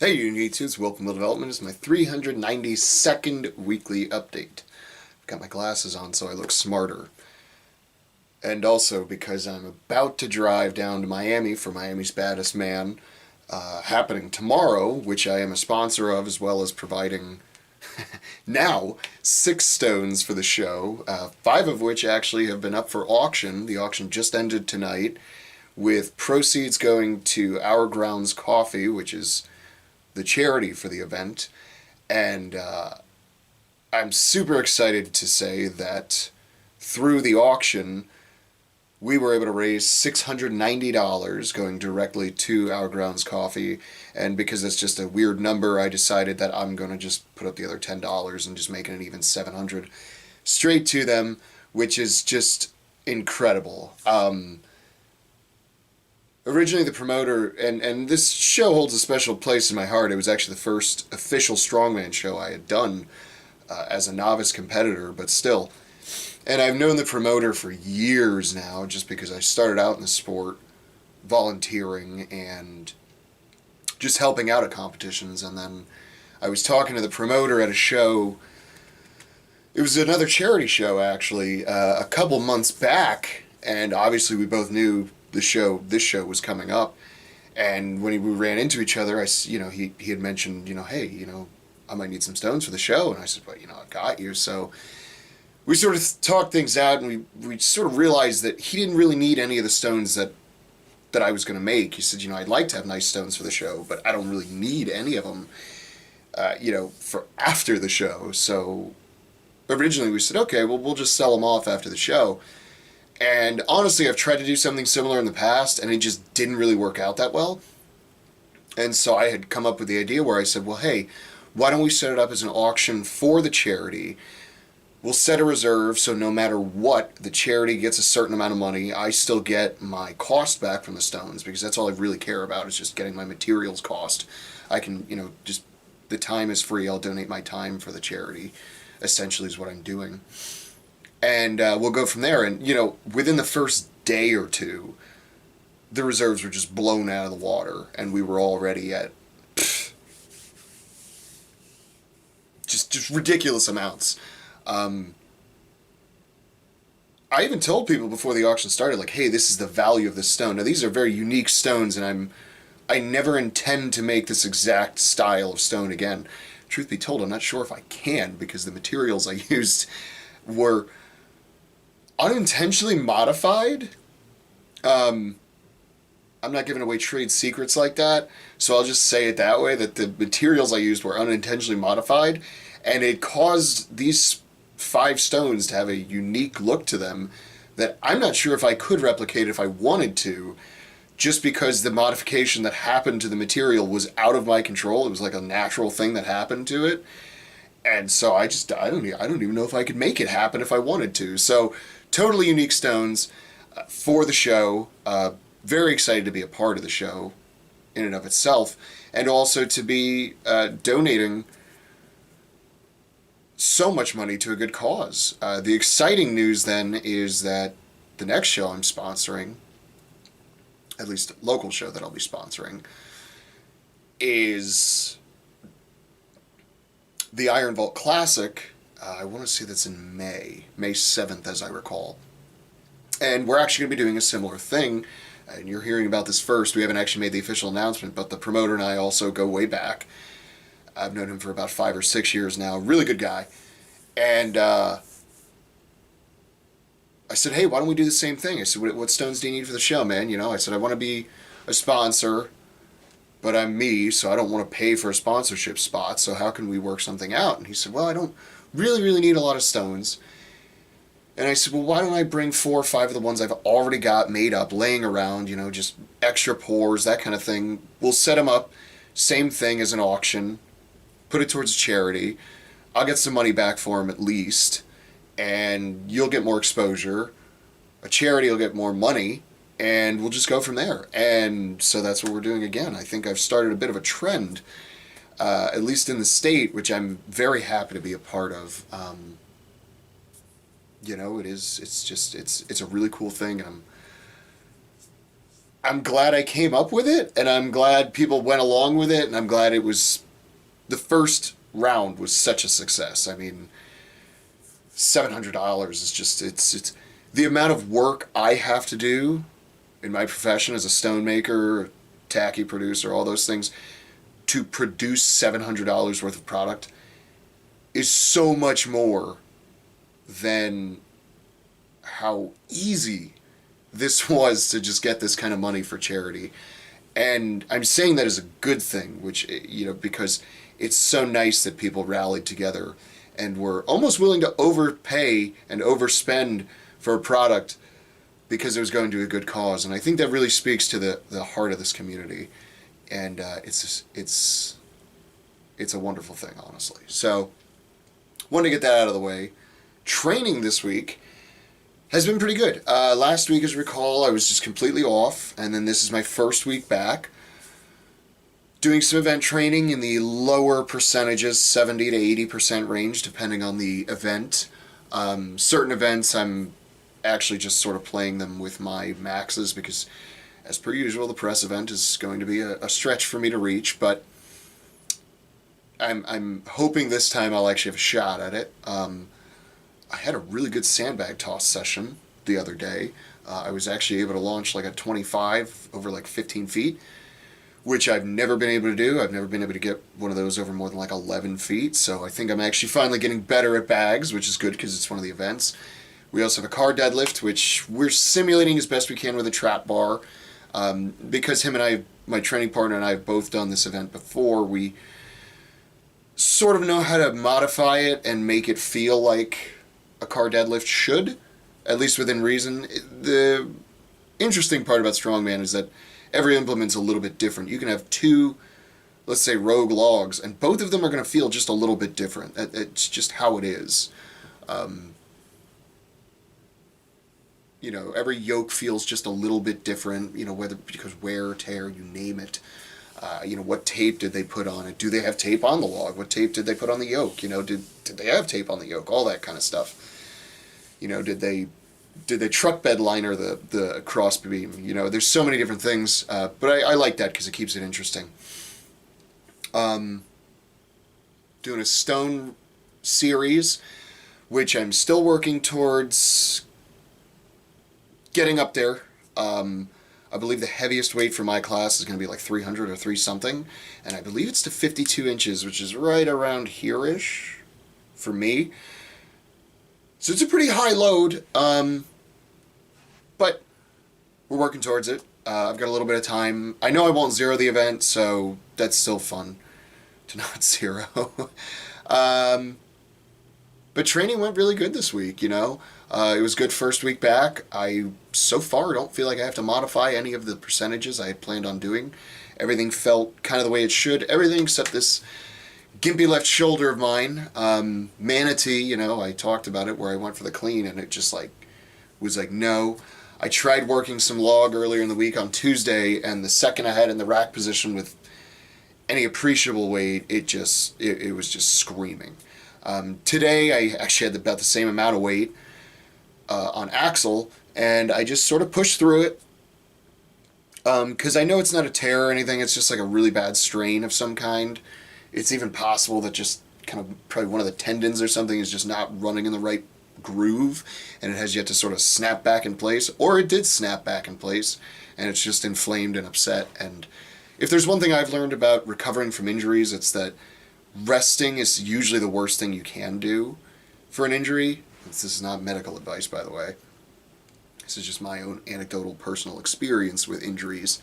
Hey YouTube, welcome to Development. It's my 392nd weekly update. I've got my glasses on so I look smarter. And also because I'm about to drive down to Miami for Miami's Baddest Man, happening tomorrow, which I am a sponsor of, as well as providing now 6 stones for the show, 5 of which actually have been up for auction. The auction just ended tonight, with proceeds going to Our Grounds Coffee, which is the charity for the event. And I'm super excited to say that through the auction, we were able to raise $690 going directly to Our Grounds Coffee. And because it's just a weird number, I decided that I'm going to just put up the other $10 and just make it an even $700 straight to them, which is just incredible. Originally, the promoter, and this show holds a special place in my heart. It was actually the first official strongman show I had done as a novice competitor, but still. And I've known the promoter for years now, just because I started out in the sport volunteering and just helping out at competitions. And then I was talking to the promoter at a show. It was another charity show, actually, a couple months back, and obviously we both knew this show was coming up. And when we ran into each other, he had mentioned, hey, I might need some stones for the show. And I said, well, I got you. So we sort of talked things out, and we sort of realized that he didn't really need any of the stones that I was going to make. He said, I'd like to have nice stones for the show, but I don't really need any of them, for after the show. So originally we said, okay, well, we'll just sell them off after the show. And honestly, I've tried to do something similar in the past, and it just didn't really work out that well. And so I had come up with the idea where I said, well, hey, why don't we set it up as an auction for the charity? We'll set a reserve, so no matter what, the charity gets a certain amount of money. I still get my cost back from the stones, because that's all I really care about, is just getting my materials cost. I can, just, the time is free. I'll donate my time for the charity, essentially, is what I'm doing. And we'll go from there. And, within the first day or two, the reserves were just blown out of the water, and we were already at just ridiculous amounts. I even told people before the auction started, like, hey, this is the value of this stone. Now, these are very unique stones, and I never intend to make this exact style of stone again. Truth be told, I'm not sure if I can, because the materials I used were unintentionally modified. I'm not giving away trade secrets like that, so I'll just say it that way, that the materials I used were unintentionally modified, and it caused these 5 stones to have a unique look to them that I'm not sure if I could replicate if I wanted to, just because the modification that happened to the material was out of my control. It was like a natural thing that happened to it. And so I don't even know if I could make it happen if I wanted to. So totally unique stones for the show. Very excited to be a part of the show in and of itself, and also to be donating so much money to a good cause. The exciting news then is that the next show I'm sponsoring, at least a local show that I'll be sponsoring, is the Iron Vault Classic. I want to say that's in May 7th, as I recall. And we're actually going to be doing a similar thing, and you're hearing about this first. We haven't actually made the official announcement, but the promoter and I also go way back. I've known him for about 5 or 6 years now. Really good guy. And I said, hey, why don't we do the same thing? I said, what stones do you need for the show, man? I said, I want to be a sponsor, but I'm me, so I don't want to pay for a sponsorship spot, so how can we work something out? And he said, well, I don't really need a lot of stones. And I said, well, why don't I bring 4 or 5 of the ones I've already got made up, laying around, just extra pours, that kind of thing. We'll set them up, same thing as an auction, put it towards a charity. I'll get some money back for them at least, and you'll get more exposure. A charity will get more money, and we'll just go from there. And so that's what we're doing again. I think I've started a bit of a trend, at least in the state, which I'm very happy to be a part of. It's a really cool thing, and I'm glad I came up with it, and I'm glad people went along with it, and I'm glad it was, the first round was such a success. I mean, $700 is just, it's the amount of work I have to do in my profession as a stone maker, tacky producer, all those things, to produce $700 worth of product is so much more than how easy this was to just get this kind of money for charity. And I'm saying that as a good thing, which, because it's so nice that people rallied together and were almost willing to overpay and overspend for a product because it was going to a good cause. And I think that really speaks to the heart of this community. And it's a wonderful thing, honestly. So, wanted to get that out of the way. Training this week has been pretty good. Last week, as you recall, I was just completely off, and then this is my first week back. Doing some event training in the lower percentages, 70 to 80% range, depending on the event. Certain events, I'm actually just sort of playing them with my maxes because, as per usual, the press event is going to be a stretch for me to reach, but I'm hoping this time I'll actually have a shot at it. I had a really good sandbag toss session the other day. I was actually able to launch like a 25 over like 15 feet, which I've never been able to do. I've never been able to get one of those over more than like 11 feet, so I think I'm actually finally getting better at bags, which is good because it's one of the events. We also have a car deadlift, which we're simulating as best we can with a trap bar. Because him and I, my training partner and I have both done this event before, we sort of know how to modify it and make it feel like a car deadlift should, at least within reason. The interesting part about Strongman is that every implement's a little bit different. You can have two, let's say, rogue logs, and both of them are going to feel just a little bit different. It's just how it is. Every yoke feels just a little bit different, whether because wear or tear, you name it. What tape did they put on it? Do they have tape on the log? What tape did they put on the yoke? Did they have tape on the yoke? All that kind of stuff. Did they truck bed liner the cross beam? There's so many different things, but I like that because it keeps it interesting. Doing a stone series, which I'm still working towards getting up there. I believe the heaviest weight for my class is going to be like 300 or 3 something, and I believe it's to 52 inches, which is right around here-ish for me. So it's a pretty high load, but we're working towards it. I've got a little bit of time. I know I won't zero the event, so that's still fun to not zero. But training went really good this week, It was good first week back. I, so far, don't feel like I have to modify any of the percentages I had planned on doing. Everything felt kind of the way it should. Everything except this gimpy left shoulder of mine. Manatee, I talked about it where I went for the clean, and it just was no. I tried working some log earlier in the week on Tuesday, and the second I had in the rack position with any appreciable weight, it was just screaming. Today, I actually had about the same amount of weight on axle, and I just sort of pushed through it because I know it's not a tear or anything. It's just like a really bad strain of some kind. It's even possible that just kind of probably one of the tendons or something is just not running in the right groove, and it has yet to sort of snap back in place, or it did snap back in place, and it's just inflamed and upset. And if there's one thing I've learned about recovering from injuries, it's that resting is usually the worst thing you can do for an injury. This is not medical advice, by the way. This is just my own anecdotal personal experience with injuries.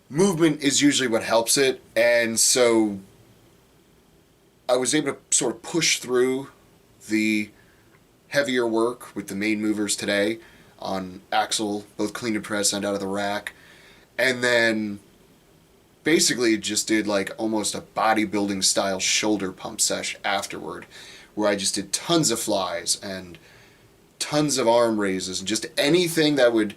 Movement is usually what helps it, and so I was able to sort of push through the heavier work with the main movers today on axle, both clean and press and out of the rack, and then basically just did like almost a bodybuilding style shoulder pump sesh afterward, where I just did tons of flies and tons of arm raises and just anything that would,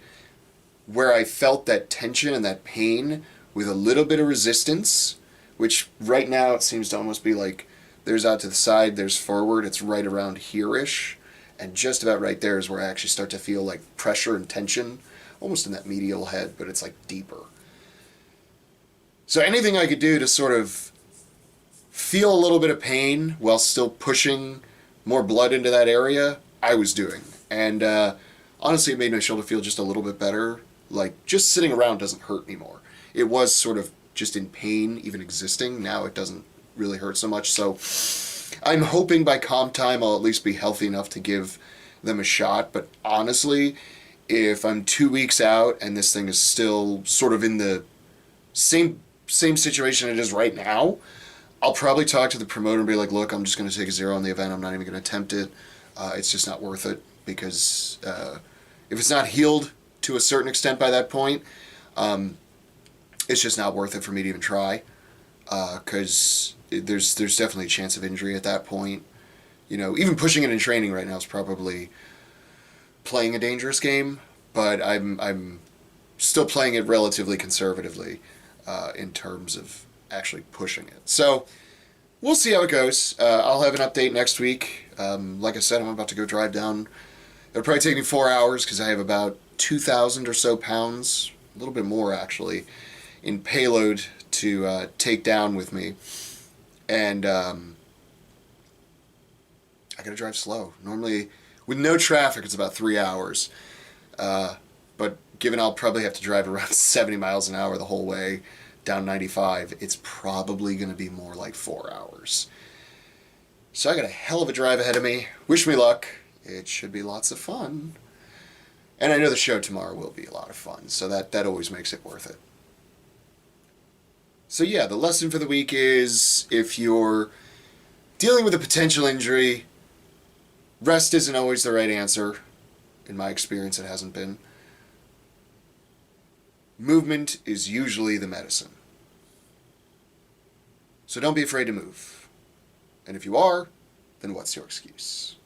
where I felt that tension and that pain with a little bit of resistance, which right now it seems to almost be like there's out to the side, there's forward, it's right around here-ish, and just about right there is where I actually start to feel like pressure and tension almost in that medial head, but it's like deeper. So anything I could do to sort of feel a little bit of pain while still pushing more blood into that area, I was doing. And honestly, it made my shoulder feel just a little bit better. Like, just sitting around doesn't hurt anymore. It was sort of just in pain, even existing. Now it doesn't really hurt so much. So I'm hoping by calm time I'll at least be healthy enough to give them a shot. But honestly, if I'm 2 weeks out and this thing is still sort of in the same situation it is right now, I'll probably talk to the promoter and be like, look, I'm just going to take a 0 on the event. I'm not even going to attempt it. It's just not worth it, because if it's not healed to a certain extent by that point, it's just not worth it for me to even try, because there's definitely a chance of injury at that point. You know, even pushing it in training right now is probably playing a dangerous game, but I'm still playing it relatively conservatively in terms of actually pushing it. So we'll see how it goes. I'll have an update next week. Like I said, I'm about to go drive down. It'll probably take me 4 hours because I have about 2,000 or so pounds, a little bit more actually, in payload to take down with me. And I gotta drive slow. Normally, with no traffic, it's about 3 hours. But given I'll probably have to drive around 70 miles an hour the whole way down 95, it's probably going to be more like 4 hours. So I got a hell of a drive ahead of me. Wish me luck. It should be lots of fun. And I know the show tomorrow will be a lot of fun, so that always makes it worth it. So yeah, the lesson for the week is, if you're dealing with a potential injury, rest isn't always the right answer. In my experience, it hasn't been. Movement is usually the medicine. So don't be afraid to move. And if you are, then what's your excuse?